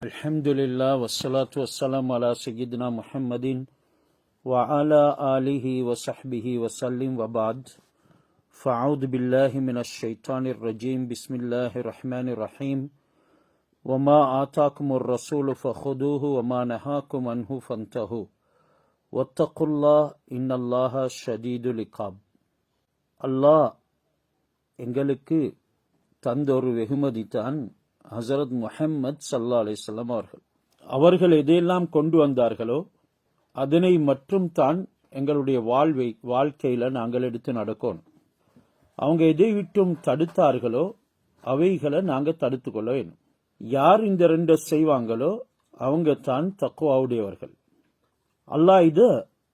Alhamdulillah wassalatu wassalamu ala sayyidina Muhammadin wa ala alihi wa sahbihi wa sallim wa ba'd. Fa'udhu billahi minash shaitanir rajim. Bismillahir rahmanir rahim. Wa ma ataakumur rasulu fakhuduhu wa ma nahakum anhu fantahu. Wattaqullah innallaha shadidul iqab. அல்லாஹ் எங்களுக்கு தந்த ஒரு வெகுமதி தான் ஹசரத் முஹம்மது ஸல்லல்லாஹு அலைஹி வஸல்லம் அவர்கள் எதையெல்லாம் கொண்டு வந்தார்களோ அதனை மட்டும் தான் எங்களுடைய வாழ்க்கையில நாங்கள் எடுத்து நடக்கணும். அவங்க எதை விட்டும் தடுத்தார்களோ அவைகளை நாங்க தடுத்து கொள்ள வேணும். யார் இந்த ரெண்டு செய்வாங்களோ அவங்க தான் தக்வாவுடையவர்கள். அல்லாஹ் இது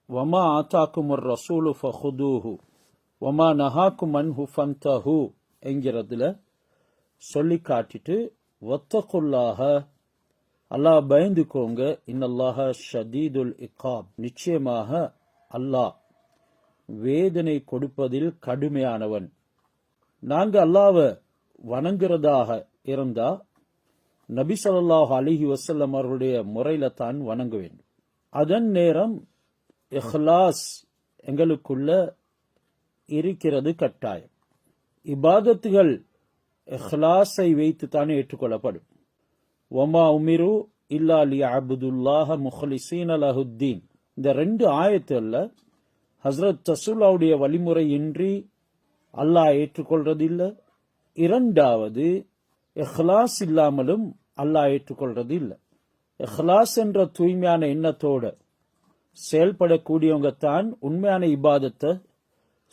வமா ஆதாக்குமுர் ரசூலு ஃபஹுதூஹு வமா நஹாக்கும் அன்ஹு ஃபன்தஹு என்கிறதுல சொல்லி காட்டிட்டு வத்தகுல்லாஹ அல்லாஹ் பயந்துக்கோங்க, இன்னல்லாஹ ஷதீதுல் இகாப், நிச்சயமாக அல்லாஹ் வேதனை கொடுப்பதில் கடுமையானவன். நாங்க அல்லாஹ்வை வணங்குறதாக இருந்தா நபி ஸல்லல்லாஹு அலைஹி வஸல்லம் அவர்களுடைய முறையில தான் வணங்க வேண்டும். அதன் நேரம் இஹ்லாஸ் எங்களுக்குள்ள இருக்கிறது கட்டாயம். இபாதத்துகள் இஹ்லாஸை வைத்து தானே ஏற்றுக்கொள்ளப்படும். வமா உமிரு இல்லா லியஅபுதுல்லாஹ முஹ்லிஸீன லஹுத்தீன். இந்த ரெண்டு ஆயத்துல ஹஸ்ரத் ரசூலுல்லாஹ்வுடைய வழிமுறையின்றி அல்லாஹ் ஏற்றுக்கொள்றதில்லை. இரண்டாவது இஹ்லாஸ் இல்லாமலும் அல்லாஹ் ஏற்றுக்கொள்றது இல்லை. இஹ்லாஸ் என்ற தூய்மையான எண்ணத்தோட செயல்படக்கூடியவங்க தான் உண்மையான இபாதத்தை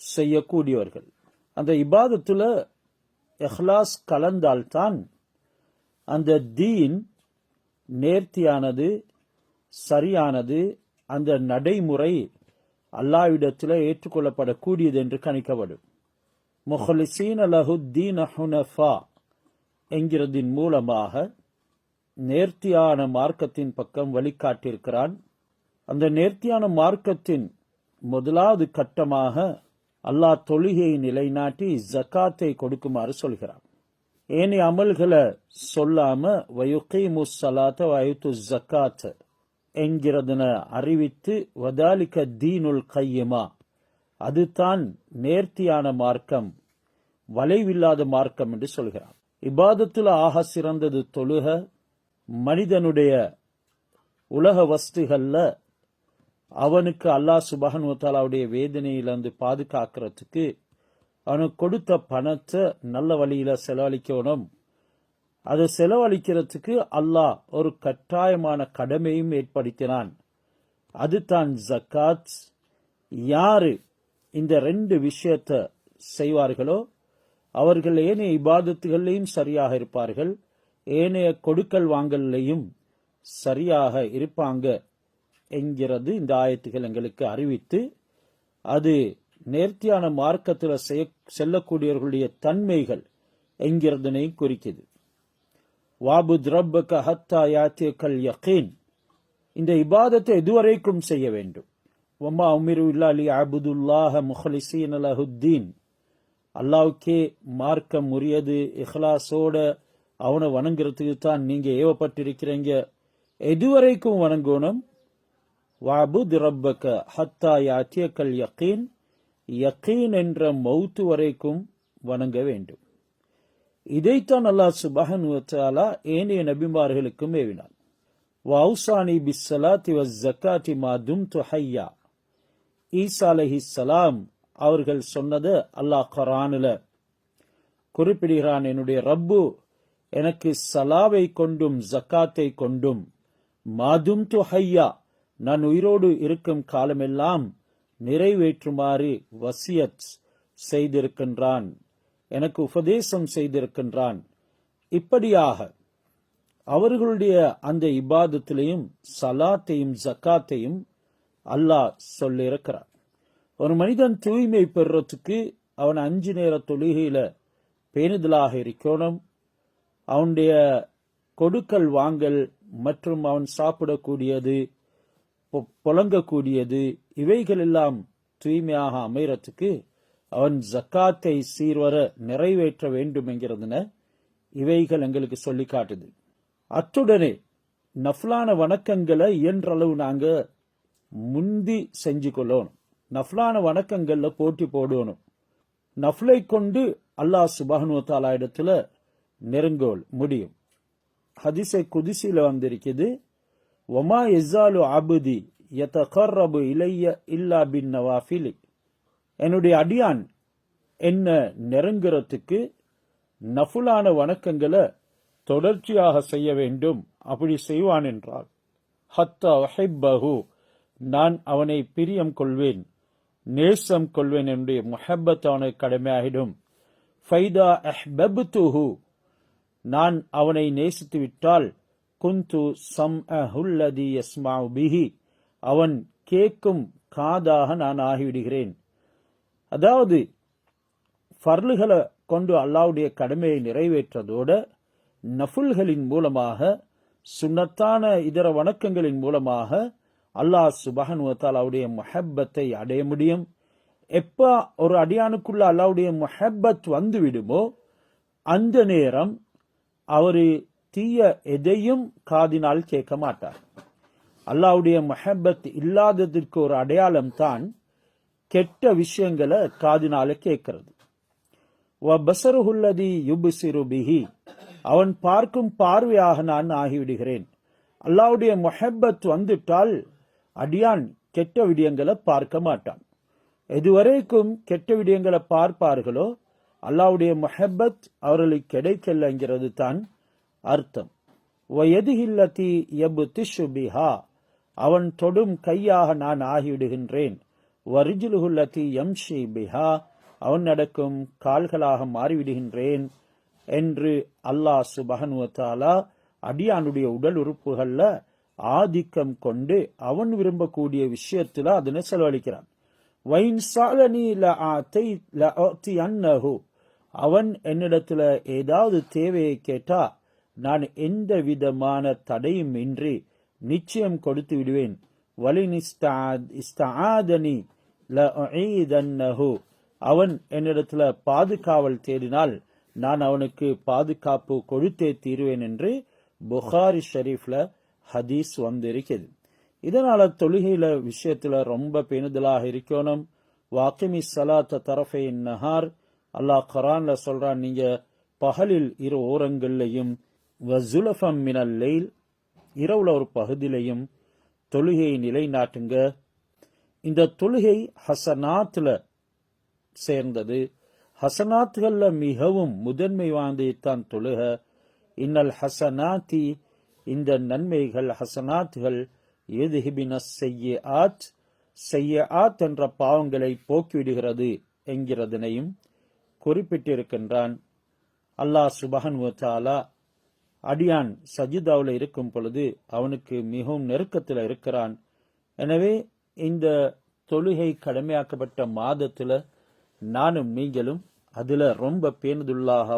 செய்யக்கூடியவர்கள். அந்த இபாதத்துல இஹ்லாஸ் கலந்தால்தான் அந்த தீன் நேர்த்தியானது, சரியானது, அந்த நடைமுறை அல்லாஹ்விடத்தில் ஏற்றுக்கொள்ளப்படக்கூடியது என்று கணிக்கப்படும். முஹ்லிஸீன லஹுத்தீன ஹுனஃபா என்கிறதின் மூலமாக நேர்த்தியான மார்க்கத்தின் பக்கம் வழிகாட்டியிருக்கிறான். அந்த நேர்த்தியான மார்க்கத்தின் முதலாவது கட்டமாக அல்லாஹ் தொழுகையை நிலைநாட்டி ஜக்காத்தை கொடுக்குமாறு சொல்கிறான். ஏனைய அமல்களை சொல்லாம வயுகீமு ஸலாத வயுது ஜக்காத் என்கிறதன அறிவித்து வதாலிக தீனுல் கையிமா, அதுதான் நேர்த்தியான மார்க்கம், வளைவில்லாத மார்க்கம் என்று சொல்கிறான். இபாதத்துல ஆக சிறந்தது தொழுக. மனிதனுடைய உலக வஸ்துகள்ல அவனுக்கு அல்லாஹ் சுப்ஹானஹு வ தஆலாவுடைய வேதனையிலிருந்து பாதுகாக்கிறதுக்கு அவனுக்கு கொடுத்த பணத்தை நல்ல வழியில செலவழிக்கணும். அதை செலவழிக்கிறதுக்கு அல்லாஹ் ஒரு கட்டாயமான கடமையும் ஏற்படுத்தினான். அதுதான் ஜக்காத். யாரு இந்த ரெண்டு விஷயத்தை செய்வார்களோ அவர்கள் ஏனைய இபாதத்துகளையும் சரியாக இருப்பார்கள், ஏனைய கொடுக்கல் வாங்கலையும் சரியாக இருப்பாங்க என்கிறது இந்த ஆயத்துகள் எங்களுக்கு அறிவித்து, அது நேர்த்தியான மார்க்கத்தில் செல்லக்கூடியவர்களுடைய தன்மைகள் என்கிறதனை குறிக்குது. வாபுத் ரப்பக ஹத்தா யாத்தியக்கல் யகீன். இந்த இபாதத்தை எதுவரைக்கும் செய்ய வேண்டும்? வமா உமிரு இல்லா லியஅபுதுல்லாஹ முஹ்லிஸீன லஹுத்தீன். அல்லாஹ்வுக்கே மார்க்கம் உரியது, இஹ்லாஸோட அவனை வணங்குறதுக்கு தான் நீங்க ஏவப்பட்டிருக்கிறீங்க. எதுவரைக்கும் வணங்கணும்? வாபுத் ரப்பக ஹத்தா யாத்தியக்கல் யகீன். யகீன் என்ற மௌத்து வரைக்கும் வணங்க வேண்டும். இதைத்தான் அல்லாஹ் சுப்ஹானஹு வ தஆலா ஏனைய நபிமார்களுக்கும் ஏவினான். வௌசானி பிஸ்ஸலாத்தி வஸ்ஸகாத்தி மா தும்து ஹய்யா. ஈசா அலைஹிஸ்ஸலாம் அவர்கள் சொன்னது அல்லாஹ் குர்ஆனில குறிப்பிடுகிறான். என்னுடைய ரப்பு எனக்கு சலாவை கொண்டும் ஜக்காத்தை கொண்டும் மா தும்து ஹய்யா, நான் உயிரோடு இருக்கும் காலமெல்லாம் நிறைவேற்றுமாறு வசியத் செய்திருக்கின்றான், எனக்கு உபதேசம் செய்திருக்கின்றான். இப்படியாக அவர்களுடைய அந்த இபாதத்திலையும் சலாத்தையும் ஜக்காத்தையும் அல்லாஹ் சொல்லியிருக்கிறான். ஒரு மனிதன் தூய்மை பெறுறதுக்கு அவன் 5 நேர தொழுகையில பேணுதலாக இருக்கணும். அவனுடைய கொடுக்கல் வாங்கல் மற்றும் அவன் சாப்பிடக்கூடியது, புழங்கக்கூடியது, இவைகள் எல்லாம் தூய்மையாக அமைறதுக்கு அவன் ஜக்காத்தை சீர்வர நிறைவேற்ற வேண்டும் என்கிறதுன இவைகள் எங்களுக்கு சொல்லி காட்டுது. அத்துடனே நஃப்லான வணக்கங்களை இயன்றளவு நாங்க முந்தி செஞ்சு கொள்ளணும். நஃப்லான வணக்கங்கள்ல போட்டி போடணும். நஃப்லை கொண்டு அல்லாஹ் சுப்ஹானஹு வ தஆலா இடத்துல நெருங்க முடியும். ஹதீஸை குதிசில வந்திருக்குது, வமா யஸாலு அப்தி யதகர்ரபு இலைய இல்லா பின் நவாஃபிலி. என்னுடைய அடியான் என்ன நெருங்குறதுக்கு நஃபுலான வணக்கங்களை தொடர்ச்சியாக செய்ய வேண்டும். அப்படி செய்வான் என்றால் ஹத்தா உஹிப்பஹு, நான் அவனை பிரியம் கொள்வேன், நேசம் கொள்வேன். என்னுடைய முஹப்பத் அவனுக்கு கடமையாகிடும். ஃபைதா அஹ்பப்துஹு, நான் அவனை நேசித்து விட்டால் குந்து சம்அஹுல்லதி யஸ்மஉ பிஹி, அவன் கேட்கும் காதாக நான் ஆகிவிடுகிறேன். அதாவது ஃபர்லுகளை கொண்டு அல்லாஹ்வுடைய கடமையை நிறைவேற்றதோட நஃபுல்களின் மூலமாக, சுன்னத்தான இதர வணக்கங்களின் மூலமாக அல்லாஹ் சுப்ஹானஹு வ தஆலாவுடைய முஹப்பத்தை அடைய முடியும். எப்ப ஒரு அடியானுக்குள்ள அல்லாஹ்வுடைய முஹப்பத் வந்து விடுமோ அந்த நேரம் அவரு தீய எதையும் காதினால் கேட்க மாட்டார். அல்லாஹ்வுடைய முஹப்பத் இல்லாததற்கு ஒரு அடையாளம் தான் கெட்ட விஷயங்களை காதினால கேட்கிறது. வபஸருஹுல்லதி யுப்சிரு பிஹி, அவன் பார்க்கும் பார்வையாக நான் ஆகிவிடுகிறேன். அல்லாஹ்வுடைய முஹப்பத் வந்துட்டால் அடியான் கெட்ட விடயங்களை பார்க்க மாட்டான். எதுவரைக்கும் கெட்ட விடயங்களை பார்ப்பார்களோ அல்லாஹ்வுடைய முஹப்பத் அவர்களுக்கு கிடைக்கலங்கிறது தான் அர்த்தம். வயதிஹில்லதி யப்திஷு பிஹா, அவன் தொடும் கையாக நான் ஆகிவிடுகின்றேன். வரிஜுலுஹுல்லதி யம்ஷி பிஹா, அவன் நடக்கும் கால்களாக மாறிவிடுகின்றேன் என்று அல்லாஹ் சுப்ஹானஹு வ தஆலா அடியானுடைய உடல் உறுப்புகள்ல ஆதிக்கம் கொண்டு அவன் விரும்பக்கூடிய விஷயத்துல அதனை செலவழிக்கிறான். வைன் சாலனி லஆதி அன்னஹு, அவன் என்னிடத்துல ஏதாவது தேவையை கேட்டா நான் எந்த விதமான தடையும் இன்றி நிச்சயம் கொடுத்து விடுவேன். வலின் இஸ்தஆதனி லஉஈதன்னஹு, அவன் என்னிடத்துல பாதுகாவல் தேடினால் நான் அவனுக்கு பாதுகாப்பு கொடுத்தே தீருவேன் என்று புகாரி ஷரீஃப்ல ஹதீஸ் வந்திருக்கிறது. இதனால தொழுகையில விஷயத்துல ரொம்ப பேணுதலாக இருக்கணும். வாக்கிமி ஸலாத்த தரஃபை நஹார், அல்லாஹ் குர்ஆன்ல சொல்றான், நீங்க பகலில் இரு ஓரங்கள்லையும் வஸுலஃபம் மினல் லைல், இரவுல ஒரு பகுதியிலையும் தொழுகையை நிலைநாட்டுங்க. இந்த தொழுகை ஹசனாத்துல சேர்ந்தது. ஹசனாத்துகள்ல மிகவும் முதன்மை வாய்ந்ததான் தொழுக. இன்னல் ஹசனாத்தி, இந்த நன்மைகள் ஹசனாத்துகள் யுத்ஹிபின ஸய்யிஆத், ஸய்யிஆத் என்ற பாவங்களை போக்கிவிடுகிறது என்கிறதனையும் குறிப்பிட்டிருக்கின்றான். அல்லாஹ் சுப்ஹானஹு வ தஆலா அடியான் சஜிதாவில் இருக்கும் பொழுது அவனுக்கு மிகவும் நெருக்கத்தில் இருக்கிறான். எனவே இந்த தொழுகை கடமையாக்கப்பட்ட மாதத்துல நானும் நீங்களும் அதுல ரொம்ப பேணுதுள்ளாக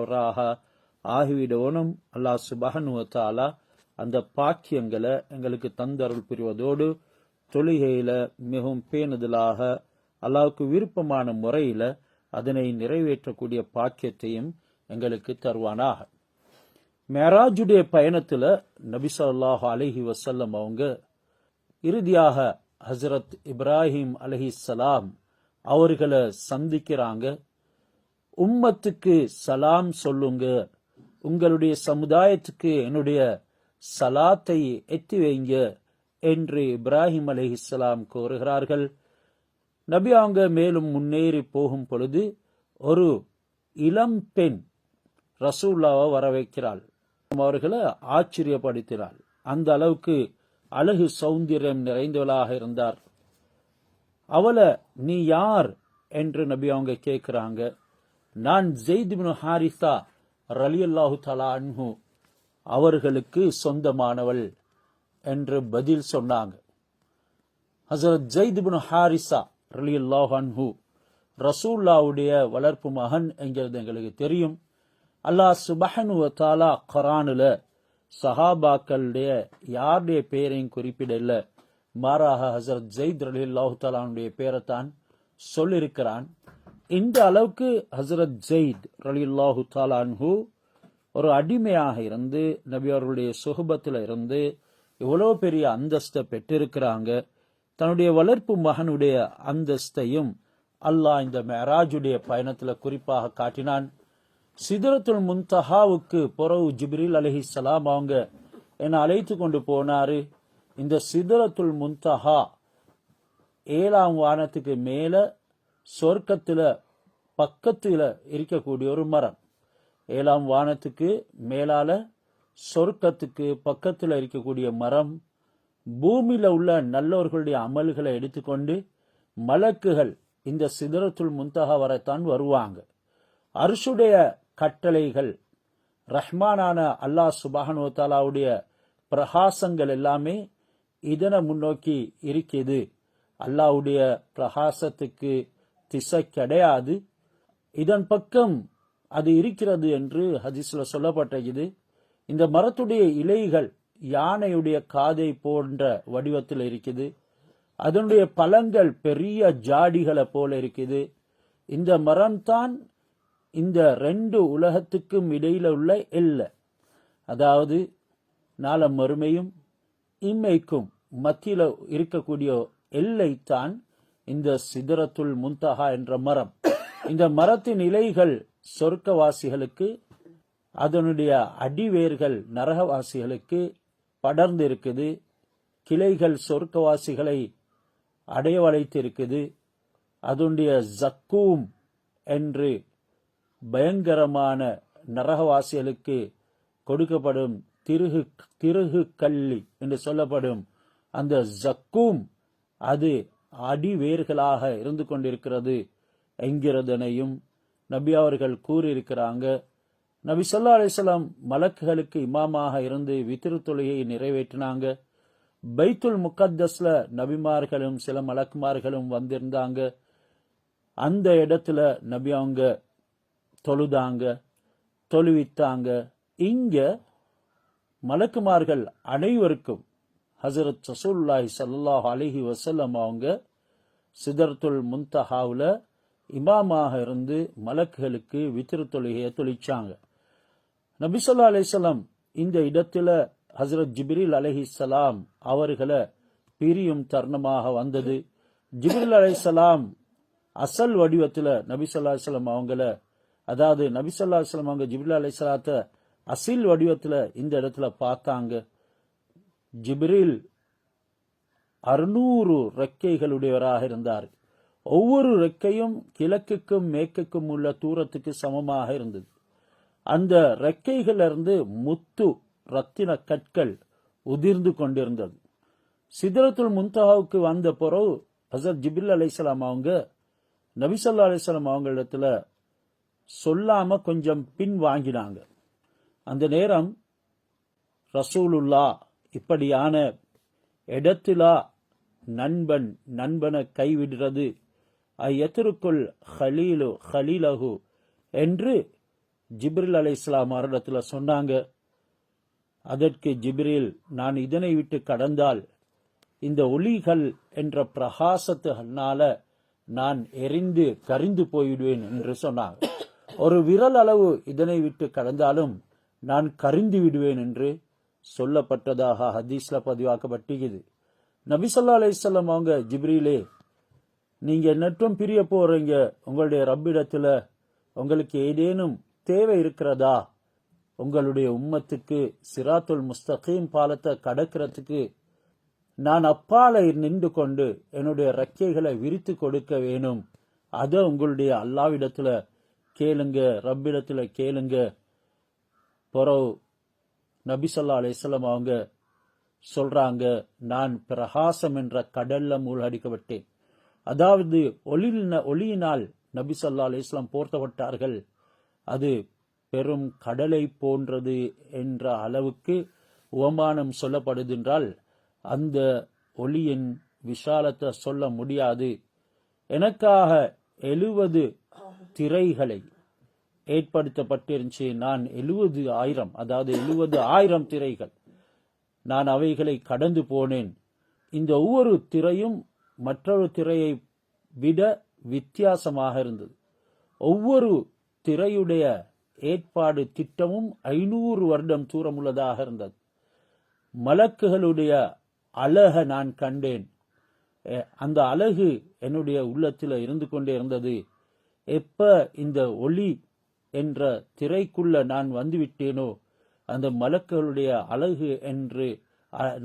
ஆகிவிடணும். அல்லாஹ் சுப்ஹானஹு வ தஆலா அந்த பாக்கியங்களை எங்களுக்கு தந்தருள் புரிவதோடு தொழுகையில மிகவும் பேணுதலாக அல்லாஹ்வுக்கு விருப்பமான முறையில அதனை நிறைவேற்றக்கூடிய பாக்கியத்தையும் எங்களுக்கு தருவானாக. மேராஜுடைய பயணத்துல நபி ஸல்லல்லாஹு அலைஹி வஸல்லம் அவங்க இறுதியாக ஹஜ்ரத் இப்ராஹிம் அலைஹிஸ்ஸலாம் அவர்களை சந்திக்கிறாங்க. உம்மத்துக்கு சலாம் சொல்லுங்க, உங்களுடைய சமுதாயத்துக்கு என்னுடைய சலாத்தை எத்தி வைங்க என்று இப்ராஹிம் அலைஹிஸ்ஸலாம் கூறுகிறார்கள். நபி அவங்க மேலும் முன்னேறி போகும் பொழுது ஒரு இளம் பெண் ரசூலுல்லாஹ்வை வர வைக்கிறாள். அவர்களை ஆச்சரியப்படுத்தினாள். அந்த அளவுக்கு அழகு சௌந்தரியம் நிறைந்தவளாக இருந்தார். அவளை நீ யார் என்று நபி அவங்க கேட்கிறாங்க. நான் ஸைத் இப்னு ஹாரிஸா ரலியல்லாஹு தஆலா அன்ஹு அவர்களுக்கு சொந்தமானவள் என்று பதில் சொன்னாங்க. ஹஸரத் ஸைத் இப்னு ஹாரிஸா ரலியல்லாஹு அன்ஹு ரசூலுல்லாஹ்வுடைய வளர்ப்பு மகன் என்கிறது எங்களுக்கு தெரியும். அல்லாஹ் சுப்ஹானஹு வ தஆலா குர்ஆன்ல சஹாபாக்களுடைய யாருடைய பெயரையும் குறிப்பிடல, மாறாக ஹஸரத் ஸைத் ரலியல்லாஹு தஆலாவுடைய பெயரைத்தான் சொல்லியிருக்கிறான். இந்த அளவுக்கு ஹஸரத் ஸைத் ரலியல்லாஹு தஆலா அன்ஹு ஒரு அடிமையாக இருந்து நபி அவர்களுடைய சுஹபத்தில் இருந்து இவ்வளோ பெரிய அந்தஸ்தை பெற்றிருக்கிறாங்க. தன்னுடைய வளர்ப்பு மகனுடைய அந்தஸ்தையும் அல்லாஹ் இந்த மெராஜுடைய பயணத்துல குறிப்பாக காட்டினான். சிதறத்துல் முன்தஹாவுக்கு பிறகு ஜிப்ரீல் அலைஹிஸ்ஸலாம் அவங்க என்னை அழைத்து கொண்டு போனாரு. இந்த சிதறத்துல் முன்தஹா 7ஆம் வானத்துக்கு மேல சொர்க்கத்துல பக்கத்துல இருக்கக்கூடிய ஒரு மரம். 7ஆம் வானத்துக்கு மேலால சொர்க்கத்துக்கு பக்கத்துல இருக்கக்கூடிய மரம். பூமியில உள்ள நல்லவர்களுடைய அமல்களை எடுத்துக்கொண்டு மலக்குகள் இந்த சிதறத்துல் முன்தஹா வரத்தான் வருவாங்க. அர்ஷுடைய கட்டளைகள், ரஹ்மானான அல்லாஹ் சுப்ஹானஹு வ தஆலாவுடைய பிரகாசங்கள் எல்லாமே இதனை முன்னோக்கி இருக்குது. அல்லாஹ்வுடைய பிரகாசத்துக்கு திசை கிடையாது, இதன் பக்கம் அது இருக்கிறது என்று ஹதீஸ்ல சொல்லப்பட்டது. இந்த மரத்துடைய இலைகள் யானையுடைய காதை போன்ற வடிவத்தில் இருக்குது. அதனுடைய பழங்கள் பெரிய ஜாடிகளை போல இருக்குது. இந்த மரம்தான் இந்த 2 உலகத்துக்கும் இடையில உள்ள எல்லை. அதாவது நாளம் மறுமையும் இம்மைக்கும் மத்தியில இருக்கக்கூடிய எல்லைத்தான் இந்த சிதறத்துல் முன்தஹா என்ற மரம். இந்த மரத்தின் இலைகள் சொர்க்கவாசிகளுக்கு, அதனுடைய அடிவேர்கள் நரகவாசிகளுக்கு படர்ந்து இருக்குது. கிளைகள் சொர்க்கவாசிகளை அடைவழைத்து இருக்குது. அதனுடைய ஜக்கூம் என்று பயங்கரமான நரகவாசிகளுக்கு கொடுக்கப்படும் திருகு கள்ளி என்று சொல்லப்படும் அந்த ஜக்கூம் அது அடிவேர்களாக இருந்து கொண்டிருக்கிறது என்கிறதனையும் நபி அவர்கள் கூறியிருக்கிறாங்க. நபி ஸல்லல்லாஹு அலைஹி வஸல்லம் மலக்குகளுக்கு இமாமாக இருந்து வித்ர் தொழுகையை நிறைவேற்றினாங்க. பைத்துல் முகத்தஸ்ல நபிமார்களும் சில மலக்குமார்களும் வந்திருந்தாங்க. அந்த இடத்துல நபி அவங்க தொழுதாங்க, தொழுவித்தாங்க. இங்க மலக்குமார்கள் அனைவருக்கும் ஹஸரத் ரசூலுல்லாஹி ஸல்லல்லாஹு அலைஹி வஸல்லம் அவங்க சிதறத்துல் முன்தஹாவுல இமாமாக இருந்து மலக்குகளுக்கு வித்ர் தொழுகையை தொழிச்சாங்க. நபி ஸல்லல்லாஹு அலைஹி வஸல்லம் இந்த இடத்துல ஹஸரத் ஜிப்ரீல் அலைஹிஸ்ஸலாம் அவர்களை பிரியும் தருணமாக வந்தது. ஜிப்ரீல் அலைஹிஸ்ஸலாம் அசல் வடிவத்துல நபி ஸல்லல்லாஹு அலைஹி வஸல்லம் அவங்கள, அதாவது நபி ஸல்லல்லாஹு அலைஹி வஸல்லம் அவங்க ஜிப்ரீல் அலைஹிஸ்ஸலாத்தை அசில் வடிவத்துல இந்த இடத்துல பார்த்தாங்க. ஜிப்ரீல் 600 ரெக்கைகளுடையவராக இருந்தார். ஒவ்வொரு ரெக்கையும் கிழக்குக்கும் மேற்குக்கும் உள்ள தூரத்துக்கு சமமாக இருந்தது. அந்த ரெக்கைகளிலிருந்து முத்து ரத்தின கற்கள் உதிர்ந்து கொண்டிருந்தது. சிதறத்துல் முன்தஹாவுக்கு வந்த பிறகு ஹஸரத் ஜிப்ரீல் அலைஹிஸ்ஸலாம் அவங்க நபி ஸல்லல்லாஹு அலைஹி வஸல்லம் அவங்களிடத்துல சொல்லாம கொஞ்சம் பின் வாங்கினாங்க. அந்த நேரம் ரசூலுல்லா இப்படியான இடத்திலா நண்பனை கைவிடுறது, ஐயத்திற்குள் ஹலீலு ஹலீலஹு என்று ஜிப்ரீல் அலைஹிஸ்ஸலாம் அவரிடத்துல சொன்னாங்க. அதற்கு ஜிப்ரீல், நான் இதனை விட்டு கடந்தால் இந்த ஒளிகள் என்ற பிரகாசத்தினால நான் எரிந்து கரிந்து போய்விடுவேன் என்று சொன்னாங்க. ஒரு விரல் அளவு இதனை விட்டு கடந்தாலும் நான் கரிந்து விடுவேன் என்று சொல்லப்பட்டதாக ஹதீஸ்ல பதிவாக்கப்பட்டிருக்குது. நபி ஸல்லல்லாஹு அலைஹி வஸல்லம் அவங்க, ஜிப்ரீலே, நீங்க நெட்டும் பிரிய போறீங்க, உங்களுடைய ரப்பிடத்துல உங்களுக்கு ஏதேனும் தேவை இருக்கிறதா? உங்களுடைய உம்மத்துக்கு சிராத்துல் முஸ்தகீம் பாலத்தை கடக்கிறதுக்கு நான் அப்பால நின்று கொண்டு என்னுடைய ரெக்கைகளை விரித்து கொடுக்க வேணும். அதை உங்களுடைய அல்லாவிடத்துல கேளுங்க, ரப்பிடத்துல கேளுங்க. பிறகு நபி ஸல்லல்லாஹு அலைஹி வஸல்லம் அவங்க சொல்றாங்க, நான் பிரகாசம் என்ற கடல்ல மூழ்கடிக்கப்பட்டேன். அதாவது ஒளியினால் நபி ஸல்லல்லாஹு அலைஹி வஸல்லம் போர்த்தப்பட்டார்கள். அது பெரும் கடலை போன்றது என்ற அளவுக்கு உவமானம் சொல்லப்படுது என்றால் அந்த ஒளியின் விஷாலத்தை சொல்ல முடியாது. எனக்காக 70 திரைகளை ஏற்படுத்தப்பட்டிருந்துச்சு. நான் 70,000, அதாவது 70,000 திரைகள், நான் அவைகளை கடந்து போனேன். இந்த ஒவ்வொரு திரையும் மற்றொரு திரையை விட வித்தியாசமாக இருந்தது. ஒவ்வொரு திரையுடைய ஏற்பாடு திட்டமும் 500 வருடம் தூரம் உள்ளதாக இருந்தது. மலக்குகளுடைய அழக நான் கண்டேன். அந்த அழகு என்னுடைய உள்ளத்தில் இருந்து கொண்டே இருந்தது. எப்ப இந்த ஒளி என்ற திரைக்குள்ள நான் வந்துவிட்டேனோ, அந்த மலக்குகளுடைய அழகு என்று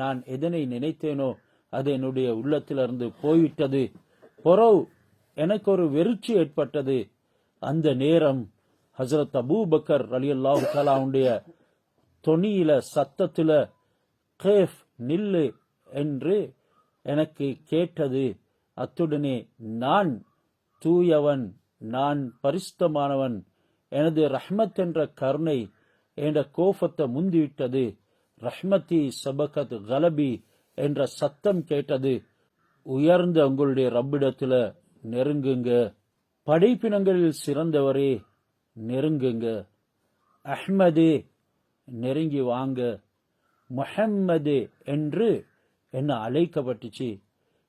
நான் எதனை நினைத்தேனோ அது என்னுடைய உள்ளத்திலிருந்து போய்விட்டது. பொறவு எனக்கு ஒரு வெறிச்சி ஏற்பட்டது. அந்த நேரம் ஹசரத் அபூபக்கர் ரலியல்லாஹு தஆலாவுடைய தொனியில, சத்தத்துல கேஃப் நில்லு என்று எனக்கு கேட்டது. அத்துடனே நான் தூயவன், நான் பரிசுத்தமானவன், எனது ரஹ்மத் என்ற கருணை என்ற கோபத்தை முந்திவிட்டது. ரஹ்மதி சபகத் கலபி என்ற சத்தம் கேட்டது. உயர்ந்த உங்களுடைய ரப்பிடத்துல நெருங்குங்க, படைப்பினங்களில் சிறந்தவரே நெருங்குங்க, அஹ்மதே நெருங்கி வாங்க, முஹம்மது என்று என்ன அழைக்கப்பட்டுச்சு.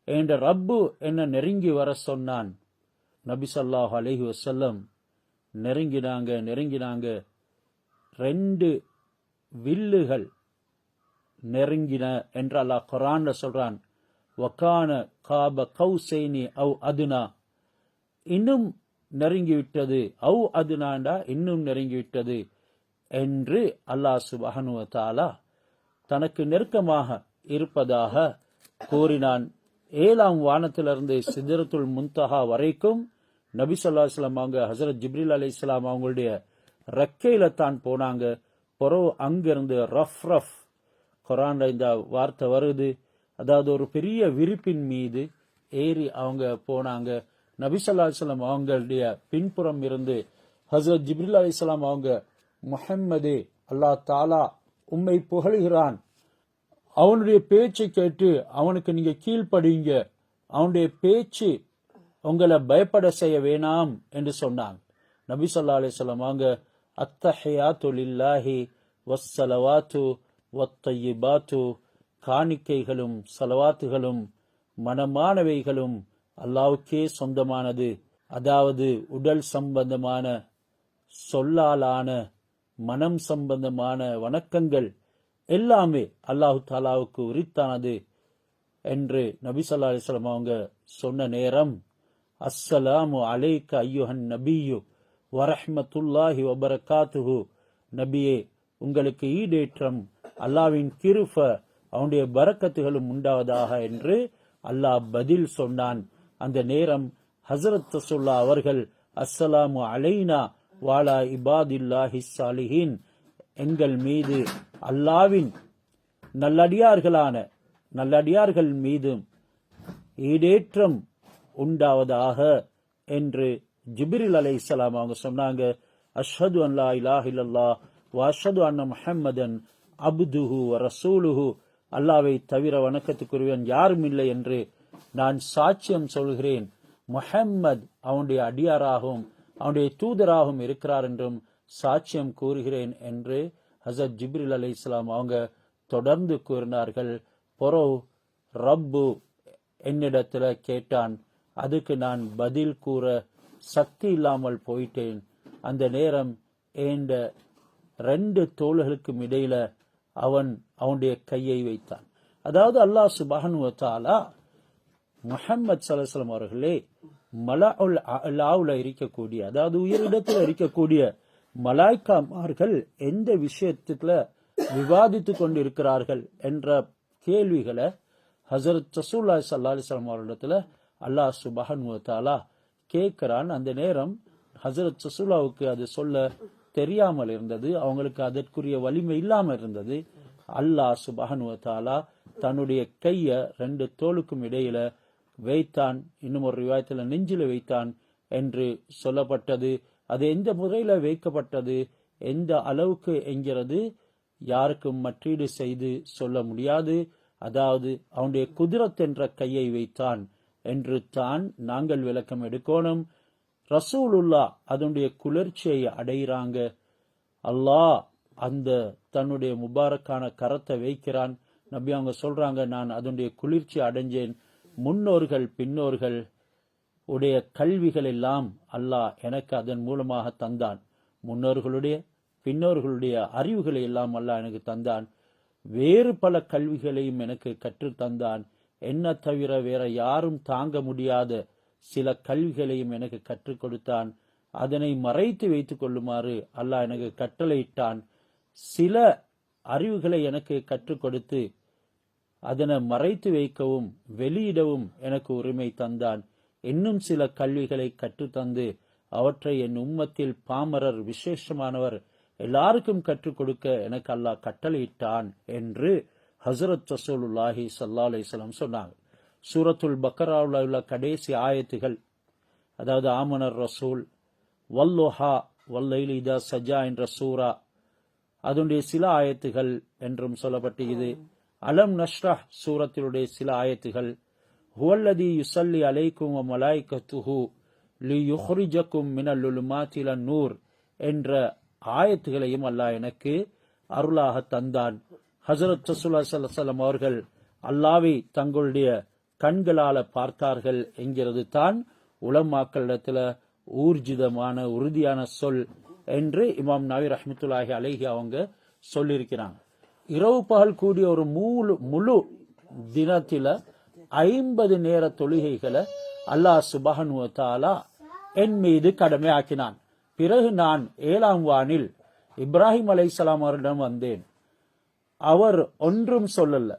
என்ற ரப்பு என்ன நெருங்கி வர சொன்னான். நபி ஸல்லல்லாஹு அலைஹி வஸல்லம் நெருங்கினாங்க. 2 வில்லுகள் நெருங்கின என்று அல்லாஹ் குர்ஆன்ல சொல்றான். வகான காப கௌசைனி அவ் அதுனா, இன்னும் நெருங்கிவிட்டது. அவ் அதுனாண்டா இன்னும் நெருங்கிவிட்டது என்று அல்லாஹ் சுப்ஹானஹு வ தஆலா தனக்கு நெருக்கமாக இருப்பதாக கூறினான். 7ஆம் வானத்திலிருந்து சிதறத்துல் முன்தஹா வரைக்கும் நபி ஸல்லல்லாஹு அலைஹி வஸல்லம் அவங்க ஹஜ்ரத் ஜிப்ரீல் அலைஹிஸ்ஸலாம் அவங்களுடைய ரெக்கையில தான் போனாங்க. பொறவு அங்கிருந்து ரஃப் ரஃப், குர்ஆன்ல இந்த வார்த்தை வருது, அதாவது ஒரு பெரிய விரிப்பின் மீது ஏறி அவங்க போனாங்க. நபி ஸல்லல்லாஹு அலைஹி வஸல்லம் அவங்களுடைய பின்புறம் இருந்து ஹஜ்ரத் ஜிப்ரீல் அலைஹிஸ்ஸலாம் அவங்க, முஹம்மதே அல்லாஹ் தஆலா உம்மை புகழ்கிறான், அவனுடைய பேச்சை கேட்டு அவனுக்கு நீங்க கீழ்ப்படிங்க, அவனுடைய பேச்சு உங்களை பயப்பட செய்ய வேணாம் என்று சொன்னாங்க. நபி ஸல்லல்லாஹு அலைஹி வஸல்லம் அவங்க, அத்தஹியாத்து லில்லாஹி வஸ்ஸலவாத்து வத்தய்யிபாத்து, காணிக்கைகளும் சலவாத்துகளும் மனமானவைகளும் அல்லாஹ்வுக்கே சொந்தமானது. அதாவது உடல் சம்பந்தமான, சொல்லாலான, மனம் சம்பந்தமான வணக்கங்கள் எல்லாமே அல்லாஹு தாலாவுக்கு உரித்தானது என்று நபி ஸல்லல்லாஹு அலைஹி வஸல்லம் அவங்க சொன்ன நேரம், அஸ்ஸலாமு அலைக்க ஐயுஹன் நபியு வரஹ்மத்துல்லாஹி வபரகாத்துஹு, நபியே உங்களுக்கு ஈடேற்றம், அல்லாஹ்வின் கிருப, அவனுடைய பரக்கத்துகளும் உண்டாவதாக என்று அல்லாஹ் பதில் சொன்னான். அந்த நேரம் ஹஸரத் ரசூலுல்லாஹ் அவர்கள், அஸ்ஸலாமு அலைனா வாலா இபாதில்லாஹி ஸாலிஹீன், எங்கள் மீது அல்லாஹ்வின் நல்லடியார்கள் மீதும் ஈடேற்றம் உண்டாவதாக என்று ஜிப்ரீல் அலைஹிஸ்ஸலாம் அவங்க சொன்னாங்க. அஷ்ஹது அன் லா இலாஹ இல்லல்லாஹ் வ அஷ்ஹது அன்ன முஹம்மதன் அப்துஹு வ ரசூலுஹு, அல்லாஹ்வை தவிர வணக்கத்துக்குரியவன் யாரும் இல்லை என்று நான் சாட்சியம் சொல்கிறேன். முஹம்மது அவனுடைய அடியாராகவும் அவனுடைய தூதராகவும் இருக்கிறார் என்றும் சாட்சியம் கூறுகிறேன் என்று ஹஸரத் ஜிப்ரீல் அலைஹிஸ்ஸலாம் அவங்க தொடர்ந்து கூறினார்கள். பொறவு ரப்பு என்னிடத்துல கேட்டான், அதுக்கு நான் பதில் கூற சக்தி இல்லாமல் போயிட்டேன். அந்த நேரம் ஏண்ட 2 தோள்களுக்கும் இடையில அவனுடைய கையை வைத்தான். அதாவது அல்லாஹ் சுப்ஹானஹு வ தஆலா முஹம்மது ஸல்லல்லாஹு அலைஹி வஸல்லம் அவர்களே மலஉல் அலாவுல இருக்கக்கூடிய, அதாவது உயரிடத்தில் இருக்கக்கூடிய மலாய்க்காமார்கள் எந்த விஷயத்துல விவாதித்து கொண்டிருக்கிறார்கள் என்ற கேள்விகளை ஹஸரத் ரசூலுல்லாஹி ஸல்லல்லாஹு அலைஹி வஸல்லம் அவர்களிடத்துல அல்லாஹ் சுப்ஹானஹு வ தஆலா கேட்கிறான். அந்த நேரம் ஹஸரத் ரசூலுல்லாஹ்வுக்கு அது சொல்ல தெரியாமல் இருந்தது, அவங்களுக்கு அதற்குரிய வலிமை இல்லாமல் இருந்தது. அல்லாஹ் சுப்ஹானஹு வ தஆலா தன்னுடைய கைய 2 தோளுக்கும் இடையில வைத்தான். இன்னும் ஒரு ரிவாயத்துல நெஞ்சில வைத்தான் என்று சொல்லப்பட்டது. அது எந்த முறையில வைக்கப்பட்டது, எந்த அளவுக்கு என்கிறது யாருக்கும் மற்றீடு செய்து சொல்ல முடியாது. அதாவது அவனுடைய குதிரத் என்ற கையை வைத்தான் என்று தான் நாங்கள் விளக்கம் எடுக்கணும். ரசூலுல்லாஹ் அதனுடைய குளிர்ச்சியை அடைகிறாங்க. அல்லாஹ் அந்த தன்னுடைய முபாரக்கான கரத்தை வைக்கிறான். நபி அவங்க சொல்றாங்க, நான் அதனுடைய குளிர்ச்சி அடைஞ்சேன். முன்னோர்கள் பின்னோர்கள் உடைய கல்விகள் எல்லாம் அல்லாஹ் எனக்கு அதன் மூலமாக தந்தான். முன்னோர்களுடைய பின்னோர்களுடைய அறிவுகளை எல்லாம் அல்லாஹ் எனக்கு தந்தான். வேறு பல கல்விகளையும் எனக்கு கற்றுத்தந்தான். என்ன தவிர வேற யாரும் தாங்க முடியாத சில கல்விகளையும் எனக்கு கற்றுக் கொடுத்தான். அதனை மறைத்து வைத்துக் கொள்ளுமாறு அல்லாஹ் எனக்கு கட்டளையிட்டான். சில அறிவுகளை எனக்கு கற்றுக் கொடுத்து அதனை மறைத்து வைக்கவும் வெளியிடவும் எனக்கு உரிமை தந்தான். இன்னும் சில கல்விகளை கற்றுத்தந்து அவற்றை என் உம்மத்தில் பாமரர் விசேஷமானவர் எல்லாருக்கும் கற்றுக் கொடுக்க எனக்கு அல்லாஹ் கட்டளையிட்டான் என்று ஹசரத் ரசூலுல்லாஹி ஸல்லல்லாஹு அலைஹி வஸல்லம் சொன்னாங்க. சூரத்துல் பக்கராவில் உள்ள கடைசி ஆயத்துகள், அதாவது ஆமனர் ரசூல், வல்லுஹா வல்லைலி இதா சஜா என்ற சூரா, அதனுடைய சில ஆயத்துகள் என்றும் சொல்லப்பட்டு இது அலம் நஷ்ரஹ் சூரத்தினுடைய சில ஆயத்துகள், ஹுவல்லதி யுஸல்லி அலைக்கும் வ மலாயிகத்துஹு லியுஹ்ரிஜக்கும் மினல் லுலுமாத்தி இலன் நூர் என்ற ஆயத்துகளையும் அல்லாஹ் எனக்கு அருளாக தந்தான். ஹஜரத் ரசூலுல்லாஹி ஸல்லல்லாஹு அலைஹி வஸல்லம் அவர்கள் அல்லாஹ்வை தங்களுடைய கண்களால பார்த்தார்கள் என்கிறது தான் உலமாக்களிடத்துல ஊர்ஜிதமான உறுதியான சொல் என்று இமாம் நவி ரஹ்மத்துல்லாஹி அலைஹி அவங்க சொல்லியிருக்கிறாங்க. இரவு பகல் கூடிய ஒரு முழு தினத்தில 50 நேர தொழுகைகளை அல்லாஹ் சுப்ஹானஹு வ தஆலா என் மீது கடமை ஆக்கினான். பிறகு நான் 7ஆம் வானில் இப்ராஹிம் அலைஹிஸ்ஸலாம் அவரிடம் வந்தேன். அவர் ஒன்றும் சொல்லல.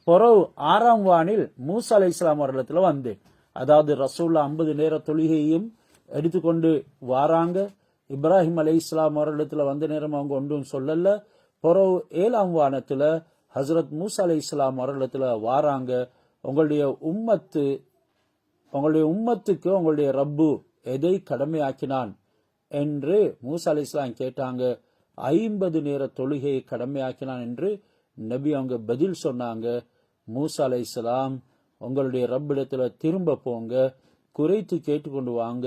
பிறகு 6ஆம் வானில் மூசா அலைஹிஸ்ஸலாம் அவரிடத்துல வந்தேன். அதாவது ரசூல்லா 50 நேர தொழுகையையும் எடுத்துக்கொண்டு வாராங்க. இப்ராஹிம் அலைஹிஸ்ஸலாம் அவரிடத்துல வந்த நேரம் அவங்க ஒன்றும் சொல்லல. பிறகு 7ஆம் வானத்துல ஹசரத் மூசா அலைஹிஸ்ஸலாம் அவரிடத்துல வாராங்க. உங்களுடைய உம்மத்துக்கு உங்களுடைய ரப்பு எதை கடமையாக்கினான் என்று மூசா அலைஹிஸ்ஸலாம் கேட்டாங்க. 50 நேர தொழுகையை கடமையாக்கினான் என்று நபி அவங்க பதில் சொன்னாங்க. மூசா அலைஹிஸ்ஸலாம், உங்களுடைய ரப்பிடத்துல திரும்ப போங்க, குறைத்து கேட்டுக்கொண்டு வாங்க,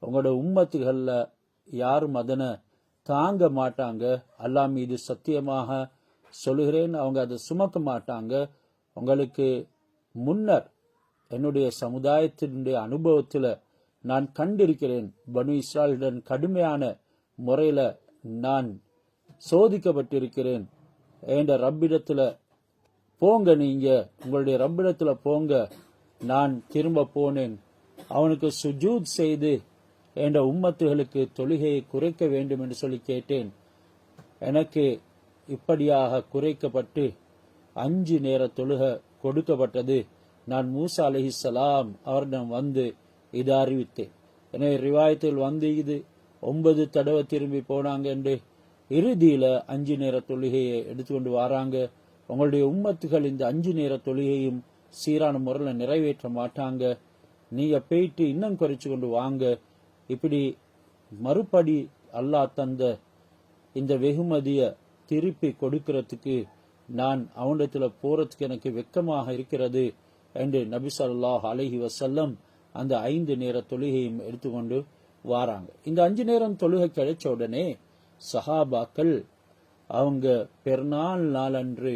உங்களோட உம்மத்துகள்ல யாரும் அதனை தாங்க மாட்டாங்க, அல்லாஹ் மீது சத்தியமாக சொல்லுகிறேன் அவங்க அதை சுமக்க மாட்டாங்க. உங்களுக்கு முன்னர் என்னுடைய சமுதாயத்தினுடைய அனுபவத்துல நான் கண்டிருக்கிறேன், பனு இஸ்ராயலுடன் கடுமையான முறையில நான் சோதிக்கப்பட்டிருக்கிறேன். என்ற ரப்பிடத்துல போங்க, நீங்க உங்களுடைய ரப்பிடத்துல போங்க. நான் திரும்ப போனேன், அவனுக்கு சுஜூத் செய்து என்ற உம்மத்துகளுக்கு தொழுகையை குறைக்க வேண்டும் என்று சொல்லி கேட்டேன். எனக்கு இப்படியாக குறைக்கப்பட்டு 5 நேர தொழுகை கொடுக்கப்பட்டது. நான் மூசா அலைஹிஸ்ஸலாம் அவரிடம் வந்து இதை அறிவித்தேன். எனவே ரிவாயத்தில் வந்து இது 9 தடவை திரும்பி போனாங்க என்று இறுதியில 5 நேர தொழுகையை எடுத்துக்கொண்டு வராங்க. உங்களுடைய உம்மத்துகள் இந்த 5 நேர தொழுகையும் சீரான முறையில் நிறைவேற்ற மாட்டாங்க, நீங்க போயிட்டு இன்னும் குறைச்சு கொண்டு வாங்க. இப்படி மறுபடி அல்லாஹ் தந்த இந்த வெகுமதிய திருப்பி கொடுக்கிறதுக்கு நான் அவனிடத்துல போறதுக்கு எனக்கு வெக்கமாக இருக்கிறது என்று நபி ஸல்லல்லாஹு அலைஹி வஸல்லம் அந்த 5 நேர தொழுகையும் எடுத்துக்கொண்டு வாராங்க. இந்த 5 நேரம் தொழுகை கிடைச்ச உடனே சஹாபாக்கள் அவங்க பெருநாள் நாளன்று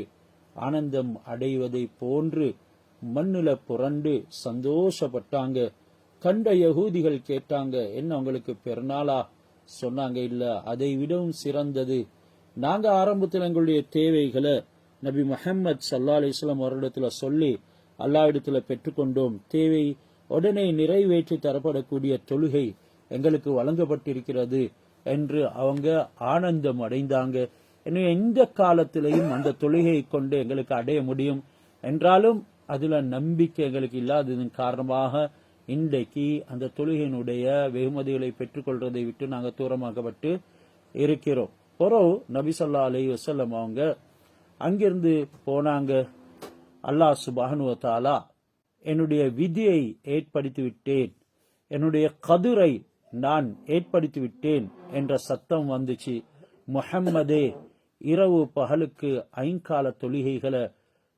ஆனந்தம் அடைவதை போன்று மண்ணுல புரண்டு சந்தோஷப்பட்டாங்க. கண்ட யகூதிகள் கேட்டாங்க, என்ன உங்களுக்கு பெருநாளா? சொன்னாங்க, இல்ல, அதை விடவும் சிறந்தது. நாங்க ஆரம்பத்தில் எங்களுடைய தேவைகளை நபி முஹம்மது ஸல்லல்லாஹு அலைஹி வஸல்லம் அவரிடத்துல சொல்லி அல்லாஹ்விடத்துல பெற்றுக்கொண்டோம். தேவை உடனே நிறைவேற்றி தரப்படக்கூடிய தொழுகை எங்களுக்கு வழங்கப்பட்டிருக்கிறது என்று அவங்க ஆனந்தம் அடைந்தாங்க. எனவே எந்த காலத்திலையும் அந்த தொழுகையை கொண்டு எங்களுக்கு அடைய முடியும் என்றாலும் அதுல நம்பிக்கை எங்களுக்கு இல்லாததன் காரணமாக இன்றைக்கு அந்த தொழுகையினுடைய வெகுமதிகளை பெற்றுக்கொள்றதை விட்டு நாங்கள் தூரமாக்கப்பட்டு இருக்கிறோம். பிறகு நபி ஸல்லல்லாஹு அலைஹி வஸல்லம் அவங்க அங்கிருந்து போனாங்க. அல்லாஹ் சுப்ஹானஹு வ தஆலா என்னுடைய விதியை ஏற்படுத்தி விட்டேன், என்னுடைய கதிரை நான் ஏற்படுத்தி விட்டேன் என்ற சத்தம் வந்துச்சு. முஹம்மதே, இரவு பகலுக்கு 5 கால தொழுகைகளை